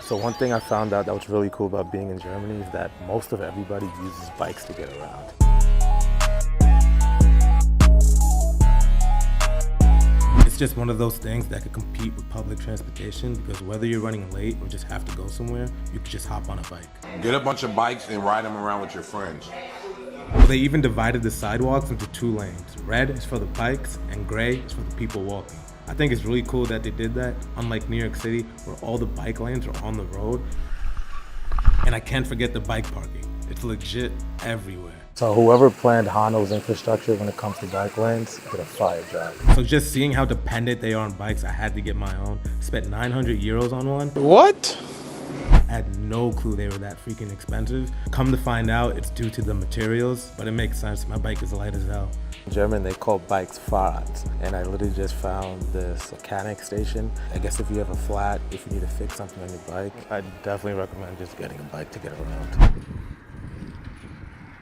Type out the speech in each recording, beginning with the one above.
So one thing I found out that was really cool about being in Germany is that most of everybody uses bikes to get around. It's just one of those things that could compete with public transportation because whether you're running late or just have to go somewhere, you could just hop on a bike. Get a bunch of bikes and ride them around with your friends. They even divided the sidewalks into 2 lanes. Red is for the bikes and gray is for the people walking. I think it's really cool that they did that, unlike New York City where all the bike lanes are on the road. And I can't forget the bike parking. It's legit everywhere. So whoever planned Hanno's infrastructure when it comes to bike lanes did a fire job. So just seeing how dependent they are on bikes, I had to get my own. Spent 900 euros on one. What? I had no clue they were that freaking expensive. Come to find out, it's due to the materials, but it makes sense. My bike is light as hell. In German, they call bikes Fahrrads, and I literally just found this mechanic station. I guess if you have a flat, if you need to fix something on your bike, I'd definitely recommend just getting a bike to get around.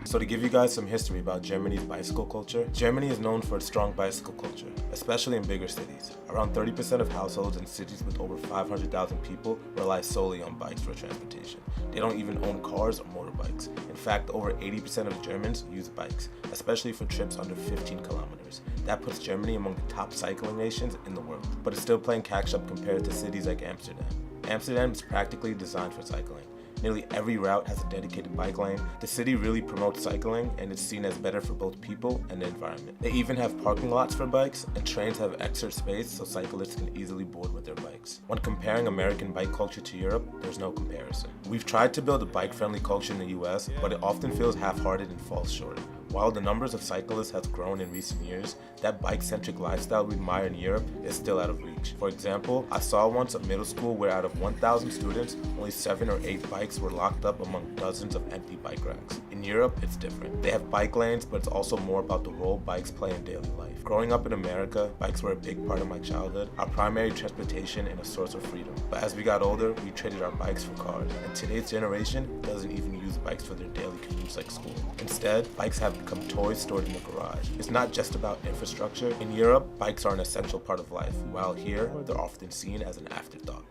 So to give you guys some history about Germany's bicycle culture, Germany is known for its strong bicycle culture, especially in bigger cities. Around 30% of households in cities with over 500,000 people rely solely on bikes for transportation. They don't even own cars or motorbikes. In fact, over 80% of Germans use bikes, especially for trips under 15 kilometers. That puts Germany among the top cycling nations in the world, but it's still playing catch up compared to cities like Amsterdam. Amsterdam is practically designed for cycling. Nearly every route has a dedicated bike lane. The city really promotes cycling and it's seen as better for both people and the environment. They even have parking lots for bikes and trains have extra space so cyclists can easily board with their bikes. When comparing American bike culture to Europe, there's no comparison. We've tried to build a bike-friendly culture in the US, but it often feels half-hearted and falls short. While the numbers of cyclists has grown in recent years, that bike-centric lifestyle we admire in Europe is still out of reach. For example, I saw once a middle school where out of 1,000 students, only 7 or 8 bikes were locked up among dozens of empty bike racks. In Europe, it's different. They have bike lanes, but it's also more about the role bikes play in daily life. Growing up in America, bikes were a big part of my childhood, our primary transportation and a source of freedom. But as we got older, we traded our bikes for cars, and today's generation doesn't even use bikes for their daily commutes like school. Instead, bikes have become toys stored in the garage. It's not just about infrastructure. In Europe, bikes are an essential part of life, while here, they're often seen as an afterthought.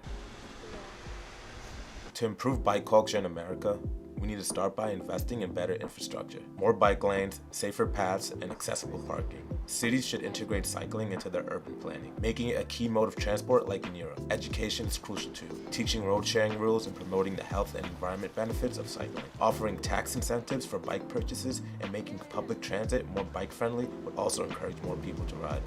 To improve bike culture in America, we need to start by investing in better infrastructure. More bike lanes, safer paths, and accessible parking. Cities should integrate cycling into their urban planning, making it a key mode of transport like in Europe. Education is crucial too, teaching road sharing rules and promoting the health and environment benefits of cycling. Offering tax incentives for bike purchases and making public transit more bike friendly would also encourage more people to ride.